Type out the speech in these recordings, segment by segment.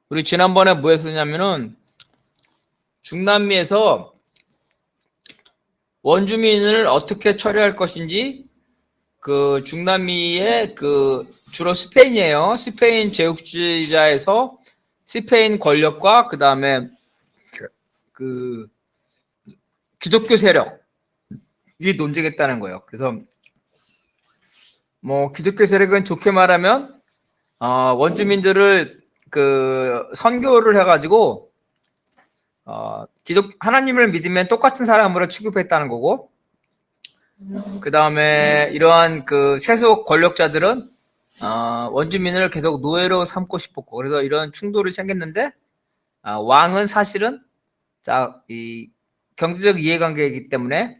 우리 지난번에 뭐 했었냐면은 중남미에서 원주민을 어떻게 처리할 것인지 그 중남미의 그 주로 스페인이에요. 스페인 제국주의자에서 스페인 권력과 그 다음에 그 기독교 세력이 논쟁했다는 거예요. 그래서 뭐 기독교 세력은 좋게 말하면 원주민들을 그 선교를 해가지고 하나님을 믿으면 똑같은 사람으로 취급했다는 거고, 그 다음에 이러한 그 세속 권력자들은 원주민을 계속 노예로 삼고 싶었고, 그래서 이런 충돌이 생겼는데, 왕은 사실은 이 경제적 이해관계이기 때문에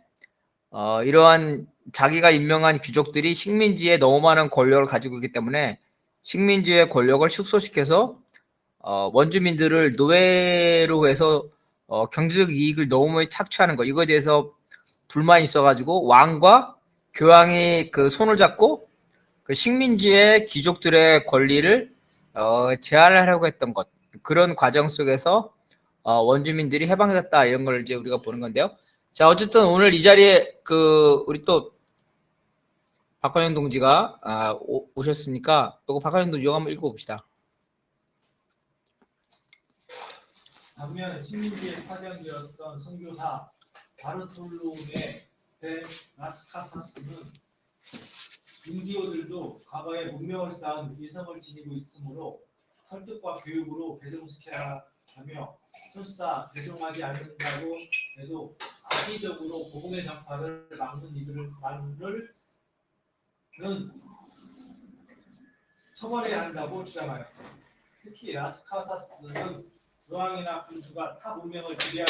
이러한 자기가 임명한 귀족들이 식민지에 너무 많은 권력을 가지고 있기 때문에 식민지의 권력을 축소시켜서 원주민들을 노예로 해서 경제적 이익을 너무 착취하는 거, 이거에 대해서 불만이 있어가지고 왕과 교황이 그 손을 잡고 그 식민지의 귀족들의 권리를 제한하려고 했던 것, 그런 과정 속에서 원주민들이 해방됐다, 이런 걸 이제 우리가 보는 건데요. 자, 어쨌든 오늘 이 자리에 그 우리 또 박관영 동지가 오셨으니까 또 박관영 동지 한번 읽어봅시다. 반면 식민지에 파견되었던 선교사 바르톨로메 데 라스카사스는 인디오들도 과거에 문명을 쌓은 이성을 지니고 있으므로 설득과 교육으로 개종시켜야 하며 설사 개종하지 않는다고 해도 악의적으로 복음의 전파를 막는 이들을 처벌해야 한다고 주장하였다. 특히 라스카사스는 교황이나 군주가 타 문명을 지배할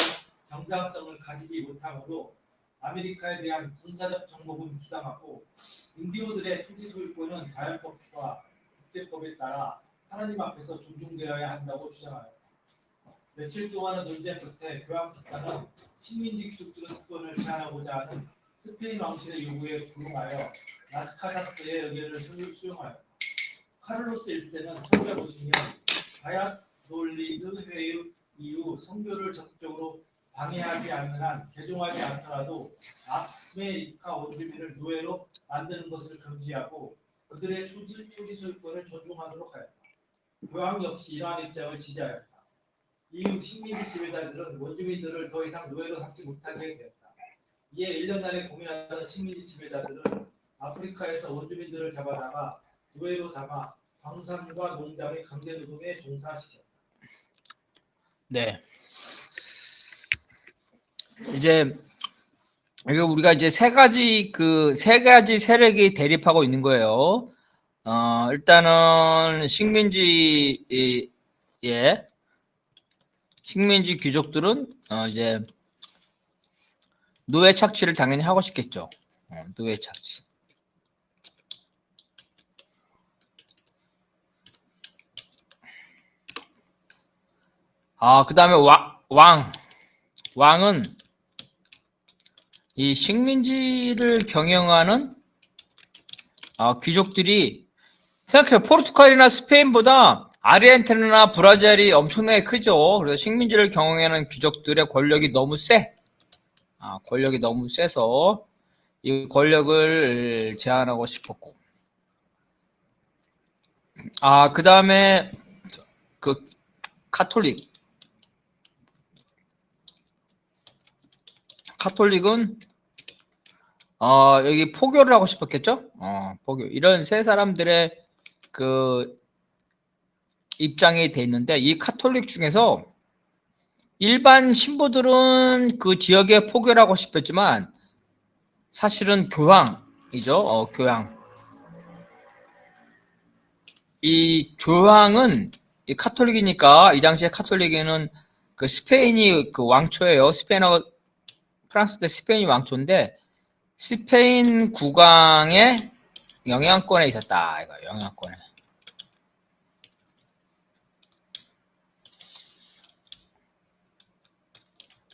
정당성을 가지지 못하므로 아메리카에 대한 군사적 정복은 부당하고 인디오들의 토지 소유권은 자연법과 국제법에 따라 하나님 앞에서 존중되어야 한다고 주장하였다. 며칠 동안의 논쟁 끝에 교황 석사는 식민지 귀족들의 특권을 제한하고자 하는 스페인 왕실의 요구에 부응하여 라스카사스의 의견을 수용하였다. 카를로스 1세는 1950년 바야돌리드 회의 이후 선교를 적극적으로 방해하지 않는 한 개종하지 않더라도 아메리카 원주민을 노예로 만드는 것을 금지하고 그들의 토지 소유권을 존중하도록 하였다. 교황 역시 이러한 입장을 지지하였다. 이후 식민지 지배자들은 원주민들을 더 이상 노예로 삼지 못하게 되었다. 이에 1년간에 고민하던 식민지 지배자들은 아프리카에서 원주민들을 잡아다가 노예로 삼아 광산과 농장의 강제 노동에 종사시켰다. 네. 이제 이거 우리가 이제 세 가지 세력이 대립하고 있는 거예요. 일단은 식민지 귀족들은 이제 노예 착취를 당연히 하고 싶겠죠. 노예 착취. 그 다음에 왕은 이 식민지를 경영하는 귀족들이, 생각해요. 포르투갈이나 스페인보다 아르헨티나나 브라질이 엄청나게 크죠. 그래서 식민지를 경영하는 귀족들의 권력이 너무 권력이 너무 세서 이 권력을 제한하고 싶었고, 그 다음에 그 카톨릭은 여기 포교를 하고 싶었겠죠? 포교. 이런 세 사람들의 그 입장이 돼 있는데, 이 카톨릭 중에서 일반 신부들은 그 지역에 포교를 하고 싶었지만 사실은 교황이죠. 교황. 이 교황은 이 카톨릭이니까, 이 당시에 카톨릭에는 그 스페인이 그 왕초예요. 프랑스 때 스페인이 왕초인데 스페인 국왕의 영향권에 있었다. 이거 영향권에.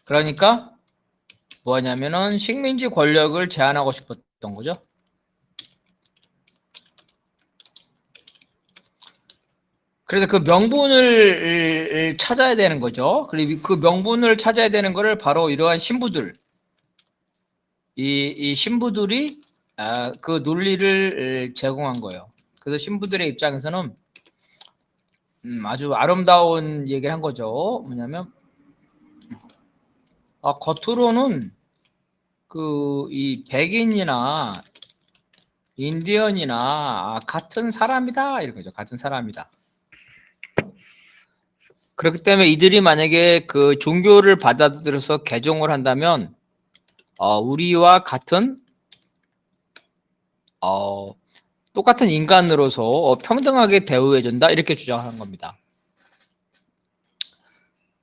그러니까 뭐냐면은 식민지 권력을 제한하고 싶었던 거죠. 그래서 그 명분을 찾아야 되는 거죠. 그리고 그 명분을 찾아야 되는 거를 바로 이러한 신부들, 이 신부들이 그 논리를 제공한 거예요. 그래서 신부들의 입장에서는 아주 아름다운 얘기를 한 거죠. 뭐냐면 겉으로는 그 이 백인이나 인디언이나 같은 사람이다 이런 거죠. 같은 사람이다. 그렇기 때문에 이들이 만약에 그 종교를 받아들여서 개종을 한다면 우리와 같은 똑같은 인간으로서 평등하게 대우해 준다 이렇게 주장하는 겁니다.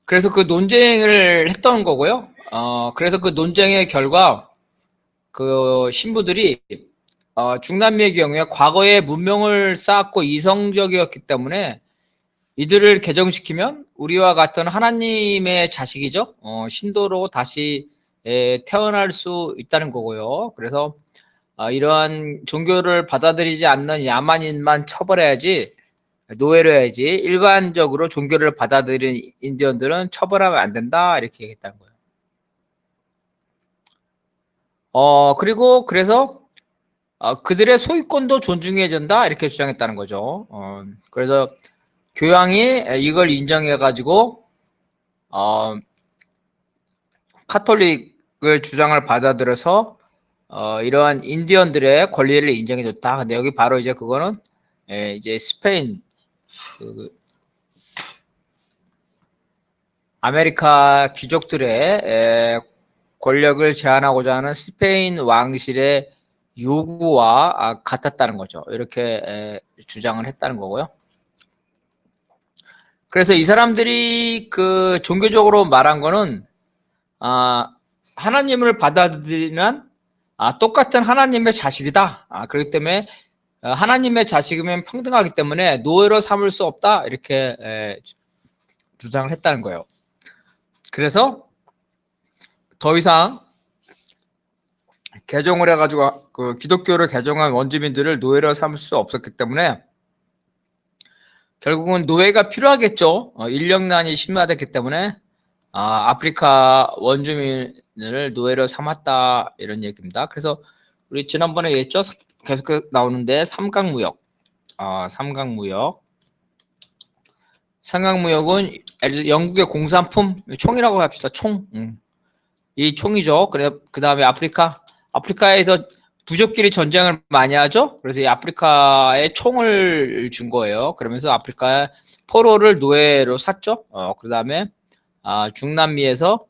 그래서 그 논쟁을 했던 거고요. 그래서 그 논쟁의 결과 그 신부들이 중남미의 경우에 과거에 문명을 쌓았고 이성적이었기 때문에 이들을 개종시키면 우리와 같은 하나님의 자식이죠. 신도로 다시 태어날 수 있다는 거고요. 그래서 이러한 종교를 받아들이지 않는 야만인만 처벌해야지, 노예로 해야지, 일반적으로 종교를 받아들인 인디언들은 처벌하면 안 된다 이렇게 얘기했다는 거예요. 그리고 그래서 그들의 소유권도 존중해야 된다 이렇게 주장했다는 거죠. 그래서 교황이 이걸 인정해 가지고 카톨릭을 주장을 받아들여서 이러한 인디언들의 권리를 인정해 줬다. 근데 여기 바로 이제 그거는 이제 스페인 그 아메리카 귀족들의 권력을 제한하고자 하는 스페인 왕실의 요구와 같았다는 거죠. 이렇게 주장을 했다는 거고요. 그래서 이 사람들이 그 종교적으로 말한 거는 하나님을 받아들이는 똑같은 하나님의 자식이다. 그렇기 때문에 하나님의 자식이면 평등하기 때문에 노예로 삼을 수 없다. 이렇게 주장을 했다는 거예요. 그래서 더 이상 개종을 해가지고 그 기독교를 개종한 원주민들을 노예로 삼을 수 없었기 때문에 결국은 노예가 필요하겠죠. 인력난이 심화됐기 때문에 아프리카 원주민을 노예로 삼았다 이런 얘기입니다. 그래서 우리 지난번에 얘기했죠. 계속 나오는데 삼각무역. 삼각무역은 영국의 공산품 총이라고 합시다. 총. 이 총이죠. 그래 그 다음에 아프리카에서 부족끼리 전쟁을 많이 하죠. 그래서 이 아프리카에 총을 준 거예요. 그러면서 아프리카의 포로를 노예로 샀죠. 그 다음에 중남미에서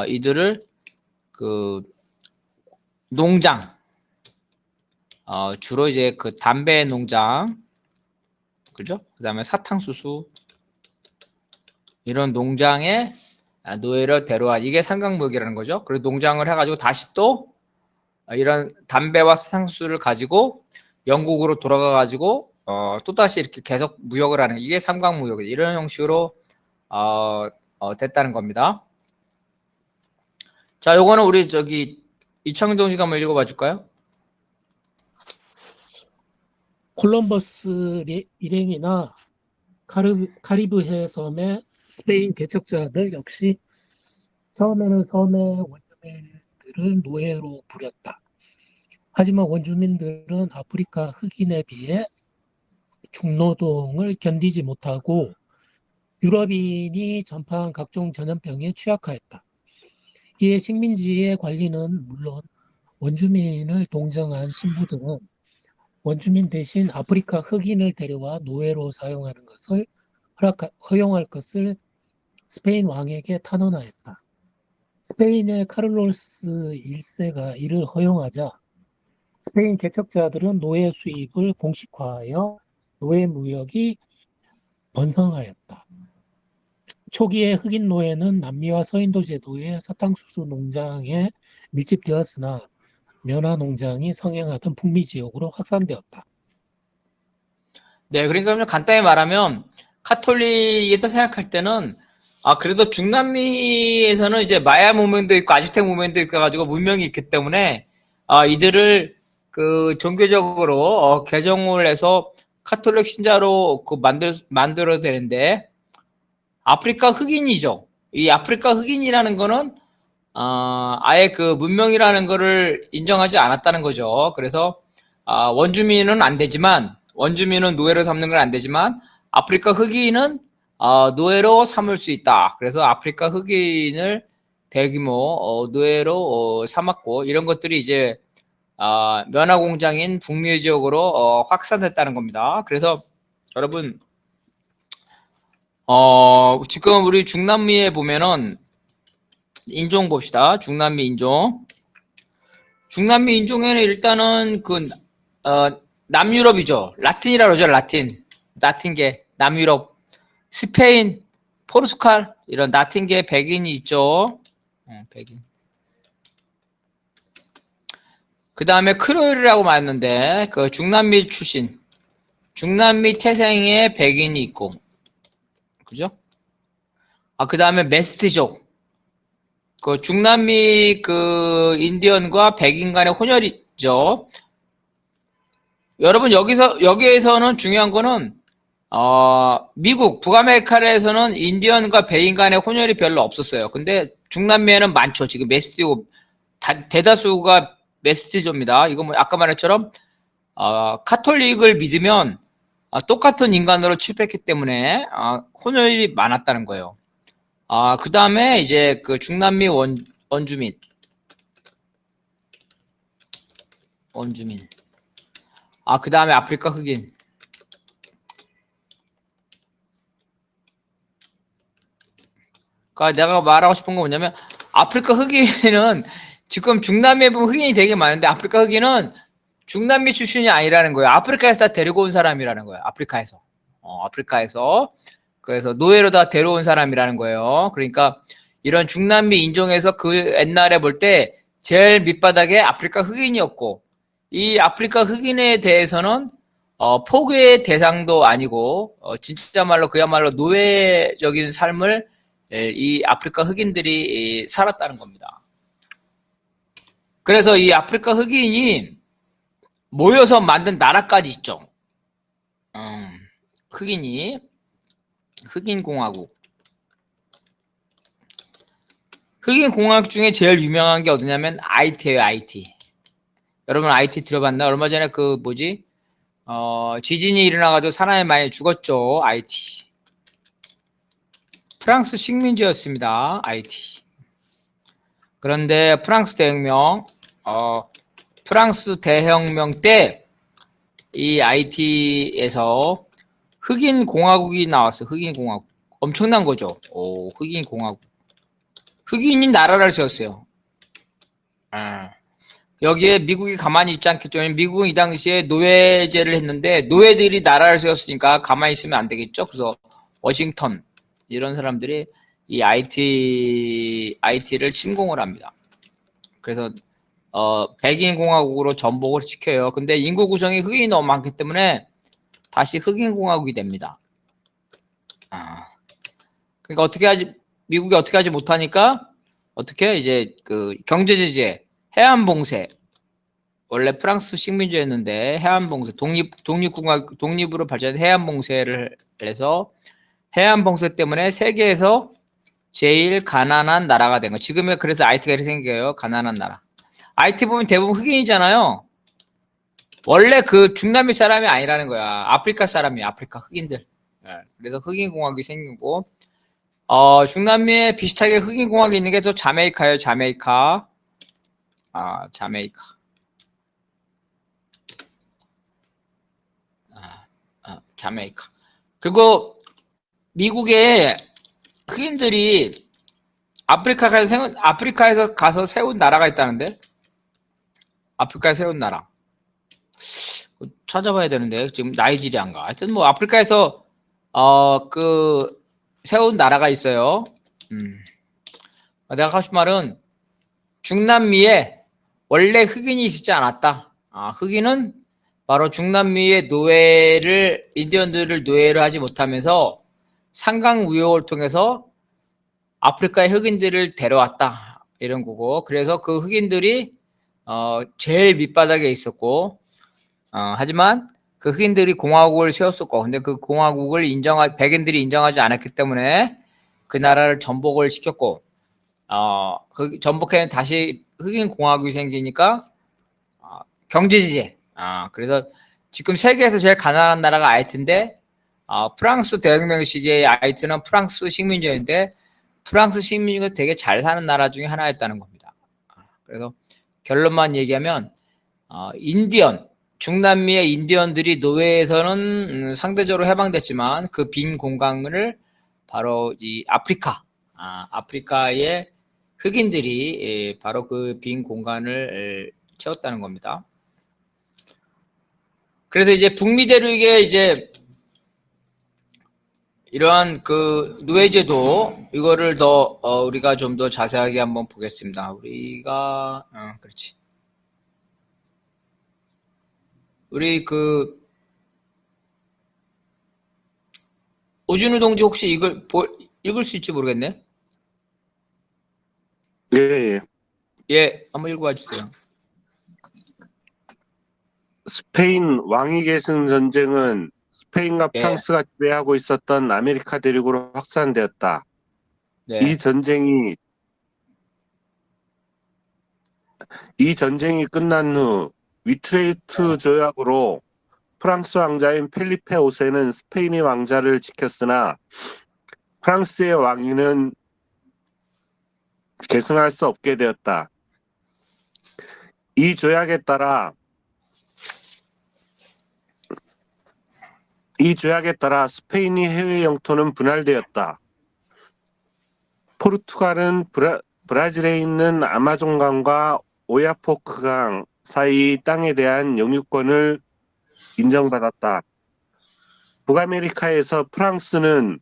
이들을 그 농장 주로 이제 그 담배 농장 그죠? 그 다음에 사탕수수 이런 농장에 노예를 데려와 이게 삼각무역이라는 거죠. 그리고 농장을 해가지고 다시 또 이런 담배와 사탕수수를 가지고 영국으로 돌아가가지고 또 다시 이렇게 계속 무역을 하는 이게 삼각무역 이런 형식으로 됐다는 겁니다. 자, 요거는 우리 저기 이창동 씨가 한번 읽어봐 줄까요? 콜럼버스 일행이나 카리브해 섬의 스페인 개척자들 역시 처음에는 섬의 원주민들을 노예로 부렸다. 하지만 원주민들은 아프리카 흑인에 비해 중노동을 견디지 못하고 유럽인이 전파한 각종 전염병에 취약하였다. 이에 식민지의 관리는 물론 원주민을 동정한 신부들은 원주민 대신 아프리카 흑인을 데려와 노예로 사용하는 것을 허용할 것을 스페인 왕에게 탄원하였다. 스페인의 카를로스 1세가 이를 허용하자 스페인 개척자들은 노예 수입을 공식화하여 노예 무역이 번성하였다. 초기에 흑인 노예는 남미와 서인도 제도의 사탕수수 농장에 밀집되었으나 면화 농장이 성행하던 북미 지역으로 확산되었다. 네, 그러니까 간단히 말하면 카톨릭에서 생각할 때는 그래도 중남미에서는 이제 마야 문명도 있고 아즈텍 문명도 있고 가지고 문명이 있기 때문에 이들을 그 종교적으로 개종을 해서 카톨릭 신자로 만들어야 되는데, 아프리카 흑인이죠. 이 아프리카 흑인이라는 거는, 아예 그 문명이라는 거를 인정하지 않았다는 거죠. 그래서, 원주민은 안 되지만, 원주민은 노예로 삼는 건 안 되지만, 아프리카 흑인은, 노예로 삼을 수 있다. 그래서 아프리카 흑인을 대규모, 노예로, 삼았고, 이런 것들이 이제, 면화 공장인 북미 지역으로 확산됐다는 겁니다. 그래서 여러분 지금 우리 중남미에 보면은 인종 봅시다. 중남미 인종. 중남미 인종에는 일단은 남유럽이죠. 라틴이라고 그러죠. 라틴계 남유럽, 스페인, 포르투갈 이런 라틴계 백인이 있죠. 백인. 그 다음에 크로일이라고 말했는데, 그 중남미 출신, 중남미 태생의 백인이 있고, 그죠? 그 다음에 메스티족, 그 중남미 그 인디언과 백인 간의 혼혈이죠. 여러분, 여기에서는 중요한 거는, 미국, 북아메리카에서는 인디언과 백인 간의 혼혈이 별로 없었어요. 근데 중남미에는 많죠. 지금 메스티족, 대다수가 메스티조입니다. 이거 뭐 아까 말했처럼 카톨릭을 믿으면 똑같은 인간으로 취급했기 때문에 혼혈이 많았다는 거예요. 그 다음에 이제 그 중남미 원주민. 그 다음에 아프리카 흑인. 그러니까 내가 말하고 싶은 건 뭐냐면 아프리카 흑인은 지금 중남미에 보면 흑인이 되게 많은데 아프리카 흑인은 중남미 출신이 아니라는 거예요. 아프리카에서 다 데리고 온 사람이라는 거예요. 아프리카에서. 그래서 노예로 다 데려온 사람이라는 거예요. 그러니까 이런 중남미 인종에서 그 옛날에 볼 때 제일 밑바닥에 아프리카 흑인이었고 이 아프리카 흑인에 대해서는 포교의 대상도 아니고 진짜 말로 그야말로 노예적인 삶을 이 아프리카 흑인들이 살았다는 겁니다. 그래서 이 아프리카 흑인이 모여서 만든 나라까지 있죠. 흑인공화국. 흑인공화국 중에 제일 유명한 게 어디냐면 IT예요, IT. 여러분 IT 들어봤나? 얼마 전에 지진이 일어나가지고 사람이 많이 죽었죠, IT. 프랑스 식민지였습니다, IT. 그런데 프랑스 대혁명 때 이 IT에서 흑인 공화국이 나왔어요. 흑인 공화국. 엄청난 거죠. 흑인 공화국. 흑인이 나라를 세웠어요. 여기에 미국이 가만히 있지 않겠죠. 미국은 이 당시에 노예제를 했는데 노예들이 나라를 세웠으니까 가만히 있으면 안 되겠죠. 그래서 워싱턴 이런 사람들이 이 IT를 침공을 합니다. 그래서 백인 공화국으로 전복을 시켜요. 근데 인구 구성이 흑인이 너무 많기 때문에 다시 흑인 공화국이 됩니다. 그러니까 미국이 어떻게 하지 못하니까 이제 그 경제 제재, 해안 봉쇄. 원래 프랑스 식민지였는데 해안 봉쇄, 독립으로 발전한 해안 봉쇄를 해서 해안 봉쇄 때문에 세계에서 제일 가난한 나라가 된 거. 지금은 그래서 IT가 이렇게 생겨요. 가난한 나라. IT 보면 대부분 흑인이잖아요. 원래 그 중남미 사람이 아니라는 거야. 아프리카 사람이야. 아프리카 흑인들. 그래서 흑인 공화국이 생기고 중남미에 비슷하게 흑인 공화국이 있는 게 또 자메이카예요. 자메이카. 자메이카. 그리고 미국의 흑인들이 아프리카에서 가서 세운 나라가 있다는데? 아프리카에 세운 나라. 찾아봐야 되는데 지금 나이지리아인가. 하여튼 뭐 아프리카에서 세운 나라가 있어요. 내가 하고 싶은 말은 중남미에 원래 흑인이 있지 않았다. 흑인은 바로 중남미의 인디언들을 노예를 하지 못하면서 상강우욕을 통해서 아프리카의 흑인들을 데려왔다. 이런 거고. 그래서 그 흑인들이 제일 밑바닥에 있었고 하지만 그 흑인들이 공화국을 세웠었고, 근데 그 공화국을 백인들이 인정하지 않았기 때문에 그 나라를 전복을 시켰고, 그 전복해는 다시 흑인 공화국이 생기니까 경제 제재. 그래서 지금 세계에서 제일 가난한 나라가 하이티인데, 프랑스 대혁명 시기의 하이티는 프랑스 식민지였는데, 프랑스 식민지가 되게 잘 사는 나라 중에 하나였다는 겁니다. 그래서 결론만 얘기하면, 중남미의 인디언들이 노예에서는 상대적으로 해방됐지만 그 빈 공간을 바로 이 아프리카의 흑인들이 바로 그 빈 공간을 채웠다는 겁니다. 그래서 이제 북미 대륙에 이제 이러한 그 노예제도 이거를 더 우리가 좀 더 자세하게 한번 보겠습니다. 우리가 그렇지. 우리 그 오준우 동지 혹시 읽을 수 있지 모르겠네. 예. 예, 한번 읽어봐 주세요. 스페인 왕위 계승 전쟁은 스페인과 예. 프랑스가 지배하고 있었던 아메리카 대륙으로 확산되었다. 네. 이 전쟁이 끝난 후 위트레이트 조약으로 프랑스 왕자인 펠리페 5세는 스페인의 왕자를 지켰으나 프랑스의 왕위는 계승할 수 없게 되었다. 이 조약에 따라 스페인의 해외 영토는 분할되었다. 포르투갈은 브라질에 있는 아마존강과 오야포크강 사이 땅에 대한 영유권을 인정받았다. 북아메리카에서 프랑스는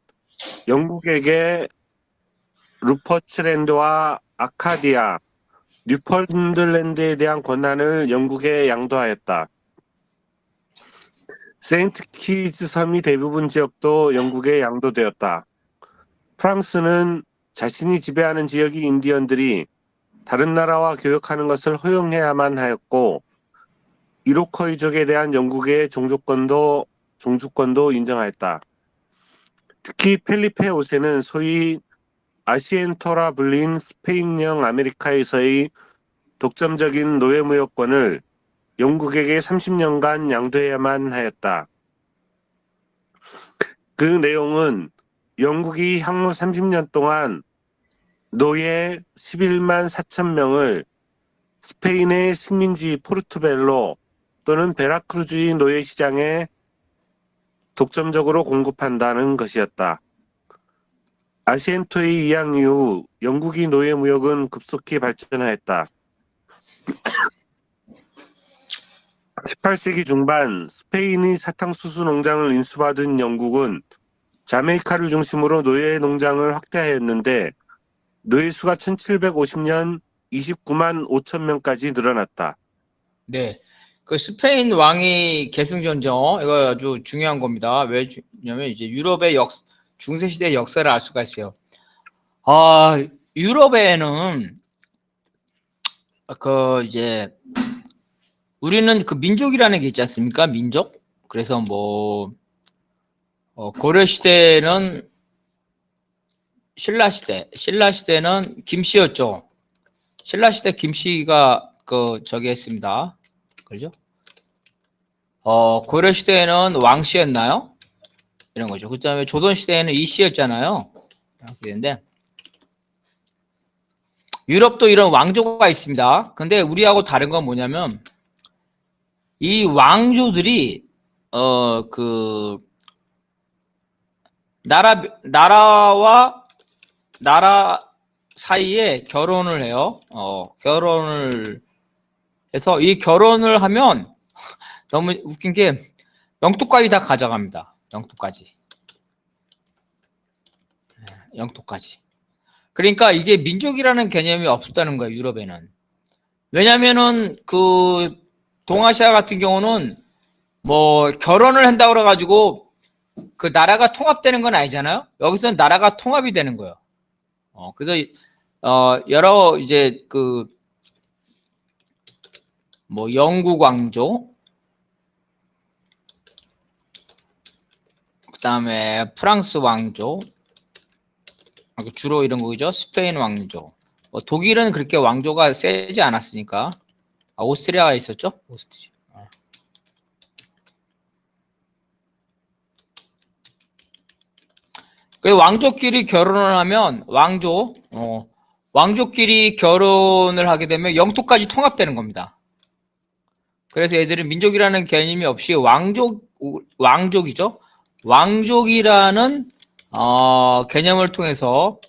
영국에게 루퍼츠랜드와 아카디아, 뉴펀들랜드에 대한 권한을 영국에 양도하였다. 세인트 키즈 섬이 대부분 지역도 영국에 양도되었다. 프랑스는 자신이 지배하는 지역의 인디언들이 다른 나라와 교역하는 것을 허용해야만 하였고, 이로커이족에 대한 영국의 종주권도 인정하였다. 특히 펠리페 5세는 소위 아시엔토라 불린 스페인령 아메리카에서의 독점적인 노예무역권을 영국에게 30년간 양도해야만 하였다. 그 내용은 영국이 향후 30년 동안 노예 11만 4천 명을 스페인의 식민지 포르투벨로 또는 베라크루즈의 노예 시장에 독점적으로 공급한다는 것이었다. 아시엔토의 이양 이후 영국의 노예 무역은 급속히 발전하였다. 18세기 중반 스페인의 사탕수수 농장을 인수받은 영국은 자메이카를 중심으로 노예 농장을 확대하였는데 노예 수가 1750년 29만 5천 명까지 늘어났다. 네. 그 스페인 왕위 계승 전쟁 이거 아주 중요한 겁니다. 왜냐면 이제 유럽의 중세 시대 역사를 알 수가 있어요. 유럽에는 그 이제 우리는 그 민족이라는 게 있지 않습니까? 민족. 그래서 뭐 고려 시대는 신라 시대는 김씨였죠. 신라 시대 김씨가 저기 했습니다. 그렇죠? 고려 시대에는 왕씨였나요? 이런 거죠. 그다음에 조선 시대에는 이씨였잖아요. 그런데 유럽도 이런 왕조가 있습니다. 근데 우리하고 다른 건 뭐냐면 이 왕조들이 그 나라 사이에 결혼을 해요. 결혼을 해서 이 결혼을 하면 너무 웃긴 게 영토까지 다 가져갑니다. 영토까지. 그러니까 이게 민족이라는 개념이 없었다는 거예요. 유럽에는. 왜냐면은 그 동아시아 같은 경우는 뭐 결혼을 한다고 그래가지고 그 나라가 통합되는 건 아니잖아요. 여기서는 나라가 통합이 되는 거예요. 그래서 여러 이제 그 뭐 영국 왕조, 그다음에 프랑스 왕조, 주로 이런 거죠. 스페인 왕조. 독일은 그렇게 왕조가 세지 않았으니까. 오스트리아가 있었죠. 오스트리아. 그 왕족끼리 결혼을 하면 왕족끼리 결혼을 하게 되면 영토까지 통합되는 겁니다. 그래서 얘들은 민족이라는 개념이 없이 왕족이죠. 왕족이라는 개념을 통해서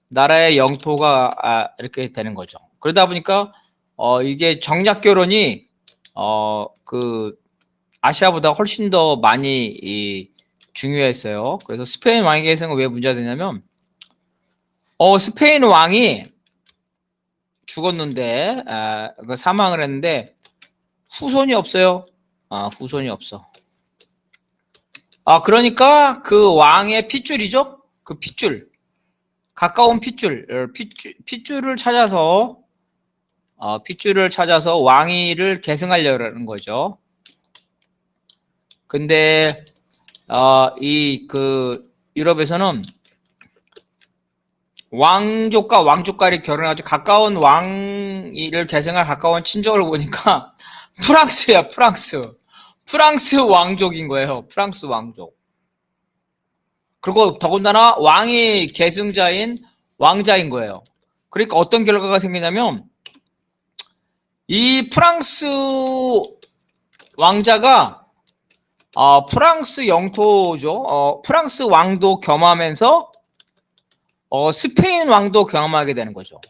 나라의 영토가 이렇게 되는 거죠. 그러다 보니까 이게 정략 결혼이 그 아시아보다 훨씬 더 많이 중요했어요. 그래서 스페인 왕에게서는 왜 문제가 되냐면 스페인 왕이 죽었는데 사망을 했는데 후손이 없어요. 후손이 없어. 그러니까 그 왕의 핏줄이죠. 그 핏줄, 가까운 핏줄을 찾아서 왕위를 계승하려는 거죠. 근데 유럽에서는 왕족과 왕족과를 결혼해가지고 가까운 왕위를 계승할 가까운 친족을 보니까 프랑스야, 프랑스 왕족인 거예요. 프랑스 왕족. 그리고 더군다나 왕이 계승자인 왕자인 거예요. 그러니까 어떤 결과가 생기냐면 이 프랑스 왕자가 프랑스 영토죠. 프랑스 왕도 겸하면서 스페인 왕도 경험하게 되는 거죠.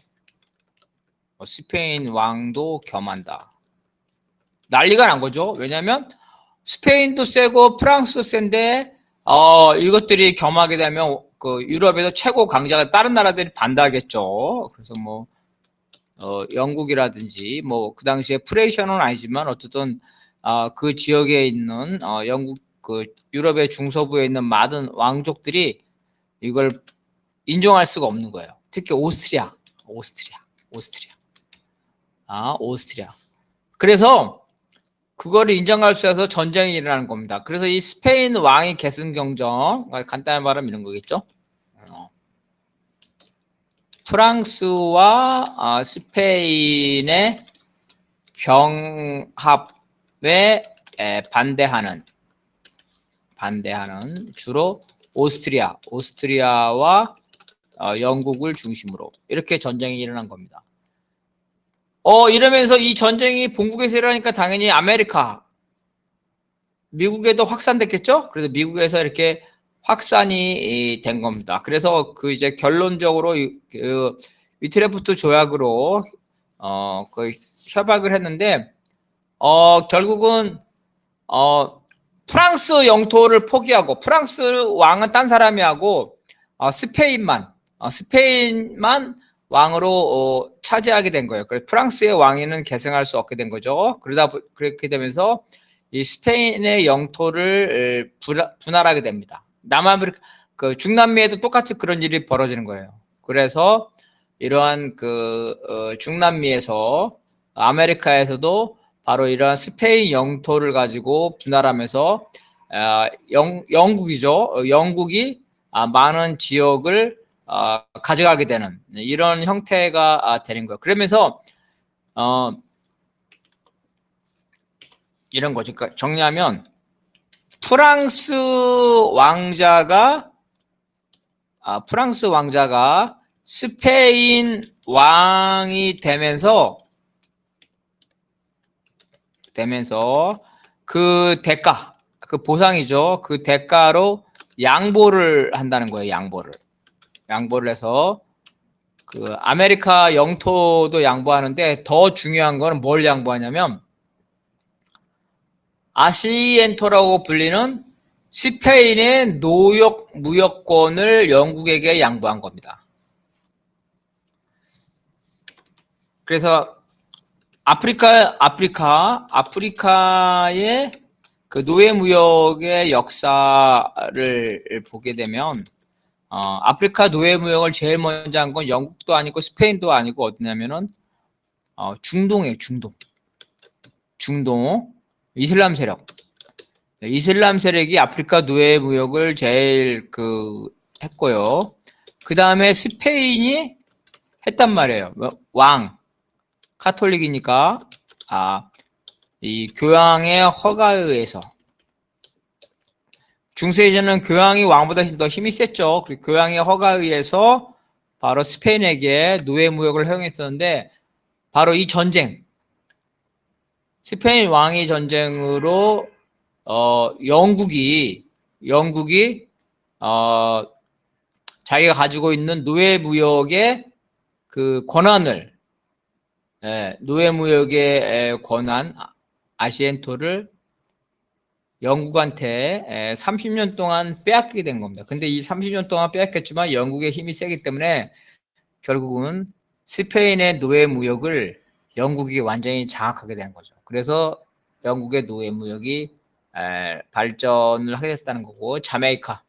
스페인 왕도 겸한다. 난리가 난 거죠. 왜냐하면 스페인도 세고 프랑스도 센데 이것들이 겸하게 되면 그 유럽에서 최고 강자가 다른 나라들이 반대하겠죠. 그래서 뭐 영국이라든지 뭐 그 당시에 프레이션은 아니지만 어쨌든 그 지역에 있는 영국 그 유럽의 중서부에 있는 많은 왕족들이 이걸 인정할 수가 없는 거예요. 특히 오스트리아. 그래서 그거를 인정할 수 없어서 전쟁이 일어나는 겁니다. 그래서 이 스페인 왕위 계승 경정, 간단히 말하면 이런 거겠죠. 프랑스와 스페인의 병합에 반대하는 주로 오스트리아와 영국을 중심으로 이렇게 전쟁이 일어난 겁니다. 이러면서 이 전쟁이 본국에서 일어나니까 당연히 미국에도 확산됐겠죠? 그래서 미국에서 이렇게 확산이 된 겁니다. 그래서 그 이제 결론적으로 그 위트레프트 조약으로 그 협약을 했는데 결국은 프랑스 영토를 포기하고 프랑스 왕은 딴 사람이 하고 스페인만 왕으로 차지하게 된 거예요. 그래서 프랑스의 왕위는 계승할 수 없게 된 거죠. 그렇게 되면서 이 스페인의 영토를 분할하게 됩니다. 그 중남미에도 똑같이 그런 일이 벌어지는 거예요. 그래서 이러한 중남미에서 아메리카에서도 바로 이러한 스페인 영토를 가지고 분할하면서 영국이죠. 영국이 많은 지역을 가져가게 되는 이런 형태가 되는 거예요. 그러면서 이런 거죠. 그러니까 정리하면 프랑스 왕자가 스페인 왕이 되면서 그 대가, 그 보상이죠. 그 대가로 양보를 한다는 거예요. 양보를 해서 그 아메리카 영토도 양보하는데 더 중요한 거는 뭘 양보하냐면 아시엔토라고 불리는 스페인의 무역권을 영국에게 양보한 겁니다. 그래서 아프리카의 그 노예 무역의 역사를 보게 되면 아프리카 노예 무역을 제일 먼저 한 건 영국도 아니고 스페인도 아니고 어디냐면은 중동이에요. 중동 이슬람 세력. 이슬람 세력이 아프리카 노예 무역을 제일 했고요. 그 다음에 스페인이 했단 말이에요. 왕, 카톨릭이니까, 이 교황의 허가에 의해서. 중세시대는 교황이 왕보다 더 힘이 셌죠. 그리고 교황의 허가에 의해서 바로 스페인에게 노예 무역을 허용했었는데, 바로 이 전쟁, 스페인 왕위 전쟁으로 영국이 자기가 가지고 있는 노예 무역의 그 권한을, 노예 무역의 권한 아시엔토를 영국한테 30년 동안 빼앗기게 된 겁니다. 근데 이 30년 동안 빼앗겼지만 영국의 힘이 세기 때문에 결국은 스페인의 노예 무역을 영국이 완전히 장악하게 되는 거죠. 그래서 영국의 노예 무역이 발전을 하게 됐다는 거고, 자메이카.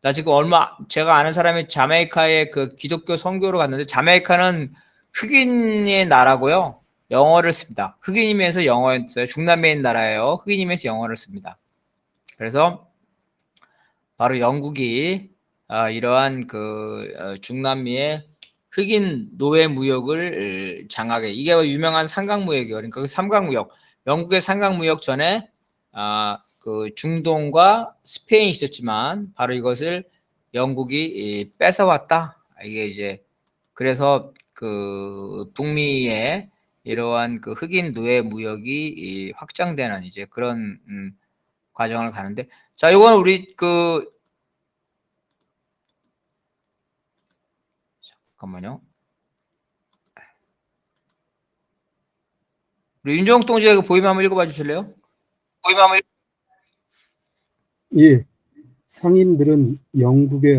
나 지금 제가 아는 사람이 자메이카에 그 기독교 선교로 갔는데, 자메이카는 흑인의 나라고요. 영어를 씁니다. 흑인이면서 영어였어요. 중남미인 나라예요. 흑인이면서 영어를 씁니다. 그래서 바로 영국이 이러한 중남미의 흑인 노예 무역을 장악해. 이게 유명한 삼각무역이에요. 그러니까 그 삼각무역, 영국의 삼각무역 전에 그 중동과 스페인이 있었지만 바로 이것을 영국이 뺏어왔다. 이게 이제 그래서 그 북미의 이러한 그 흑인 노예 무역이 확장되는 이제 그런 과정을 가는데, 자, 이건 우리 잠깐만요. 우리 윤정욱 동지가 보이면 한번 읽어봐 주실래요? 예, 상인들은 영국의